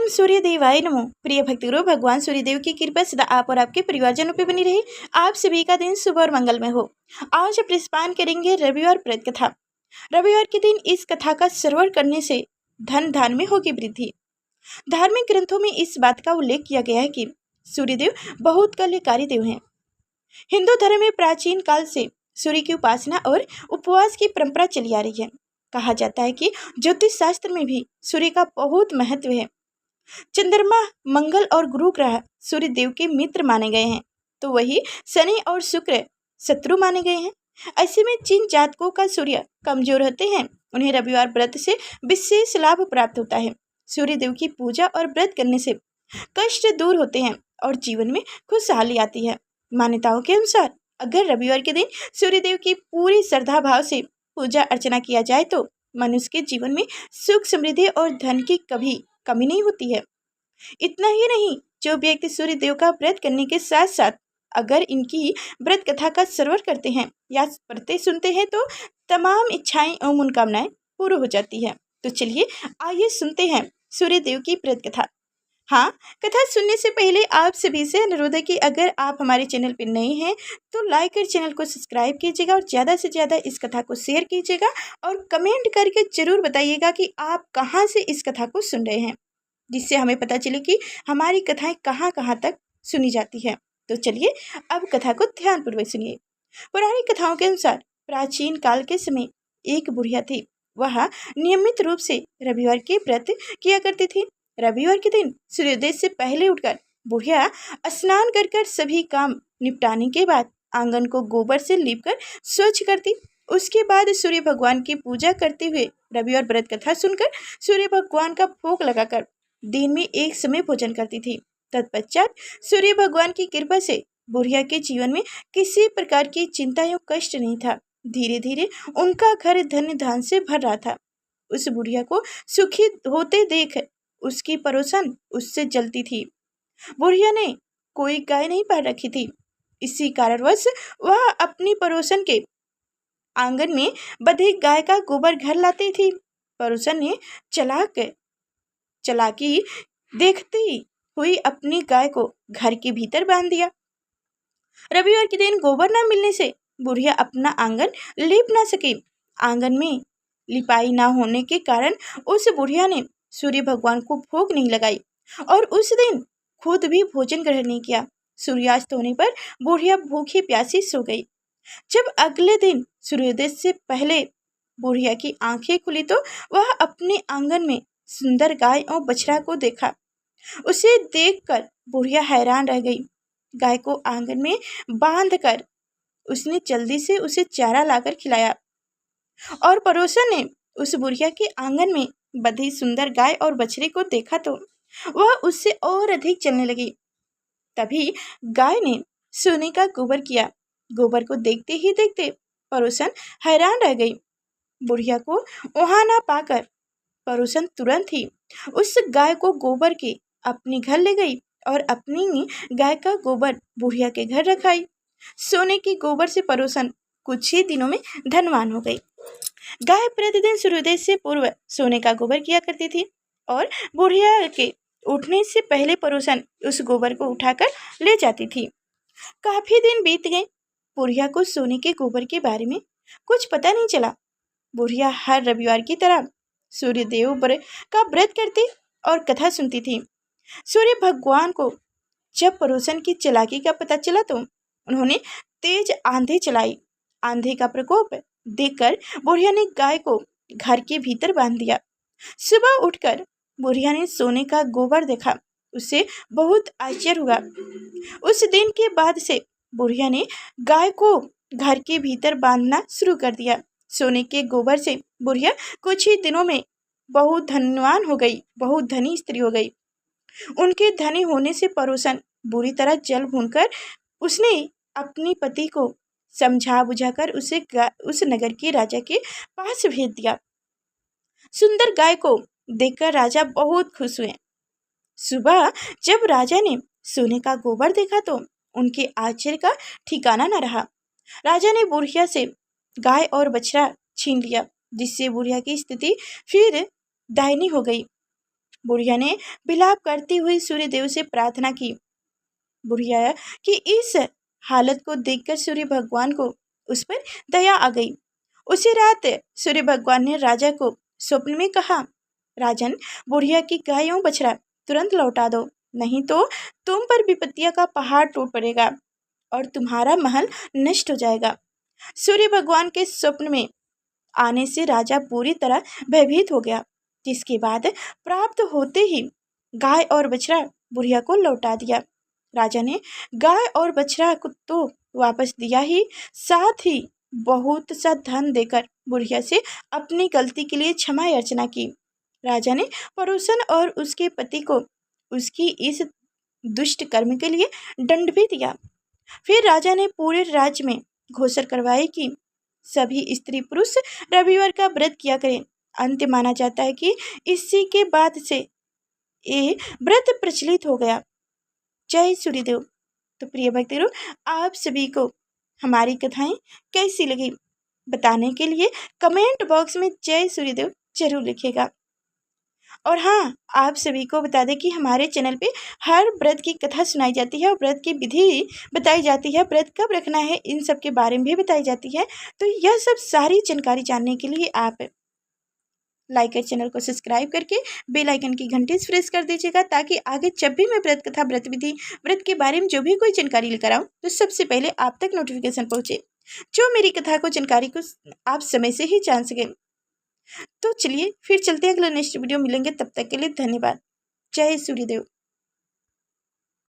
सूर्यदेवाय नमो। प्रिय भक्तगुरु, भगवान सूर्यदेव की कृपा सदा आप और आपके परिवारजनों पे बनी रहे। आप सभी का दिन शुभ और मंगलमय हो। आज प्रस्तान करेंगे रविवार व्रत कथा। रविवार के दिन इस कथा का श्रवण करने से धन धान में होगी वृद्धि। धार्मिक ग्रंथों में इस बात का उल्लेख किया गया है कि सूर्यदेव बहुत कल्याणकारी देव हैं। हिंदू धर्म में प्राचीन काल से सूर्य की उपासना और उपवास की परंपरा चली आ रही है। कहा जाता है कि ज्योतिष शास्त्र में भी सूर्य का बहुत महत्व है। चंद्रमा, मंगल और गुरु ग्रह सूर्य देव के मित्र माने गए हैं, तो वही शनि और शुक्र शत्रु माने गए हैं। ऐसे में जिन जातकों का सूर्य कमजोर होते हैं, उन्हें रविवार व्रत से विशेष लाभ प्राप्त होता है। सूर्य देव की पूजा और व्रत करने से कष्ट दूर होते हैं और जीवन में खुशहाली आती है। मान्यताओं के अनुसार अगर रविवार के दिन सूर्य देव की पूरी श्रद्धा भाव से पूजा अर्चना किया जाए तो मनुष्य के जीवन में सुख, समृद्धि और धन की कभी कमी नहीं होती है। इतना ही नहीं, जो व्यक्ति सूर्य देव का व्रत करने के साथ साथ अगर इनकी व्रत कथा का श्रवण करते हैं या पढ़ते सुनते हैं तो तमाम इच्छाएं और मनोकामनाएं पूरी हो जाती है। तो चलिए आइए सुनते हैं सूर्य देव की व्रत कथा। हाँ, कथा सुनने से पहले आप सभी से अनुरोध है कि अगर आप हमारे चैनल पर नए हैं तो लाइक कर चैनल को सब्सक्राइब कीजिएगा और ज़्यादा से ज़्यादा इस कथा को शेयर कीजिएगा और कमेंट करके जरूर बताइएगा कि आप कहाँ से इस कथा को सुन रहे हैं, जिससे हमें पता चले कि हमारी कथाएं कहाँ कहाँ तक सुनी जाती है। तो चलिए अब कथा को ध्यानपूर्वक सुनिए। पौराणिक कथाओं के अनुसार प्राचीन काल के समय एक बुढ़िया थी। वह नियमित रूप से रविवार के व्रत किया करती थी। रविवार के दिन सूर्योदय से पहले उठकर बुढ़िया स्नान कर सभी काम निपटाने के बाद आंगन को गोबर से लीपकर स्वच्छ करती। उसके बाद सूर्य भगवान की पूजा करते हुए रविवार व्रत कथा सुनकर सूर्य भगवान का भोग लगाकर दिन में एक समय भोजन करती थी। तत्पश्चात सूर्य भगवान की कृपा से बुढ़िया के जीवन में किसी प्रकार की चिंता या कष्ट नहीं था। धीरे धीरे उनका घर धन धान से भर रहा था। उस बुढ़िया को सुखी होते देख उसकी पड़ोसन उससे जलती थी। बुढ़िया ने कोई गाय नहीं पाल रखी थी। इसी कारणवश वह अपनी पड़ोसन के आंगन में बंधी गाय का गोबर घर लाती थी। पड़ोसन ने चालाकी देखती हुई अपनी गाय को घर के भीतर बांध दिया। रविवार के दिन गोबर न मिलने से बुढ़िया अपना आंगन लीप ना सकी। आंगन में लिपाई ना होने के कारण उस बुढ़िया ने सूर्य भगवान को भोग नहीं लगाई और उस दिन खुद भी भोजन ग्रहण नहीं किया। सूर्यास्त होने पर बुढ़िया भूखी प्यासी सो गई। जब अगले दिन सूर्योदय से पहले बुढ़िया की आंखें खुली तो वह अपने आंगन में सुंदर गाय और बछड़ा को देखा। उसे देखकर बुढ़िया हैरान रह गई। गाय को आंगन में बांधकर उसने जल्दी से उसे चारा लाकर खिलाया और पड़ोसन ने उस बुढ़िया के आंगन में बंधी सुंदर गाय और बछड़े को देखा तो वह उससे और अधिक चलने लगी। तभी गाय ने सोने का गोबर किया। गोबर को देखते ही देखते पड़ोसन हैरान रह गई। बुढ़िया को वहां ना पाकर पड़ोसन तुरंत ही उस गाय को गोबर के अपने घर ले गई और अपनी गाय का गोबर बुढ़िया के घर रखाई। सोने के गोबर से पड़ोसन कुछ ही दिनों में धनवान हो गई। गाय प्रतिदिन सूर्योदय से पूर्व सोने का गोबर किया करती थी और बुढ़िया के उठने से पहले पड़ोसन उस गोबर को उठाकर ले जाती थी। काफी दिन बीत गए। बुढ़िया को सोने के गोबर के बारे में कुछ पता नहीं चला। बुढ़िया हर रविवार की तरह सूर्यदेव का व्रत करती और कथा सुनती थी। सूर्य भगवान को जब पड़ोसन की चालाकी का पता चला तो उन्होंने तेज आंधी चलाई। आंधी का प्रकोप देखकर बुढ़िया ने गाय को घर के भीतर बांध दिया। सुबह उठकर बुढ़िया ने सोने का गोबर देखा। उसे बहुत आश्चर्य हुआ। उस दिन के बाद से बुढ़िया ने गाय को घर के भीतर बांधना शुरू कर दिया। सोने के गोबर से बुढ़िया कुछ ही दिनों में बहुत धनवान हो गई, बहुत धनी स्त्री हो गई। उनके धनी होने से पड़ोसन बुरी तरह जल भूनकर उसने अपने पति को समझा बुझाकर उसे उस नगर के राजा के पास भेज दिया। सुंदर गाय को देखकर राजा बहुत खुश हुए। सुबह जब राजा ने सोने का गोबर देखा तो उनके आश्चर्य का ठिकाना न रहा। राजा ने बुढ़िया से गाय और बछड़ा छीन लिया, जिससे बुढ़िया की स्थिति फिर दयनीय हो गई। बुढ़िया ने विलाप करती हुई सूर्यदेव से प्रार्थना की। बुढ़िया की इस हालत को देखकर सूर्य भगवान को उस पर दया आ गई। उसी रात सूर्य भगवान ने राजा को स्वप्न में कहा, राजन, बुढ़िया की गायों बछड़ा तुरंत लौटा दो, नहीं तो तुम पर विपत्तियों का पहाड़ टूट पड़ेगा और तुम्हारा महल नष्ट हो जाएगा। सूर्य भगवान के स्वप्न में आने से राजा पूरी तरह भयभीत हो गया, जिसके बाद प्राप्त होते ही गाय और बछड़ा बुढ़िया को लौटा दिया। राजा ने गाय और बछड़ा को तो वापस दिया ही, साथ ही बहुत सा धन देकर बुढ़िया से अपनी गलती के लिए क्षमा याचना की। राजा ने परोसन और उसके पति को उसकी इस दुष्ट कर्म के लिए दंड भी दिया। फिर राजा ने पूरे राज्य में घोषणा करवाई कि सभी स्त्री पुरुष रविवार का व्रत किया करें। अंत माना जाता है कि इसी के बाद से ये व्रत प्रचलित हो गया। जय सूर्यदेव। तो प्रिय भक्तों, आप सभी को हमारी कथाएं कैसी लगी बताने के लिए कमेंट बॉक्स में जय सूर्यदेव जरूर लिखिएगा। और हाँ, आप सभी को बता दें कि हमारे चैनल पे हर व्रत की कथा सुनाई जाती है और व्रत की विधि बताई जाती है, व्रत कब रखना है इन सब के बारे में भी बताई जाती है। तो यह सब सारी जानकारी जानने के लिए आप लाइक और चैनल को सब्सक्राइब करके बेल आइकन की घंटी प्रेस कर दीजिएगा, ताकि आगे जब भी मैं व्रत कथा, व्रत विधि, व्रत के बारे में जो भी कोई जानकारी लेकर आऊँ तो सबसे पहले आप तक नोटिफिकेशन पहुँचे, जो मेरी कथा को, जानकारी को आप समय से ही जान सकें। तो चलिए फिर चलते हैं, अगला नेक्स्ट वीडियो मिलेंगे, तब तक के लिए धन्यवाद। जय सूर्यदेव।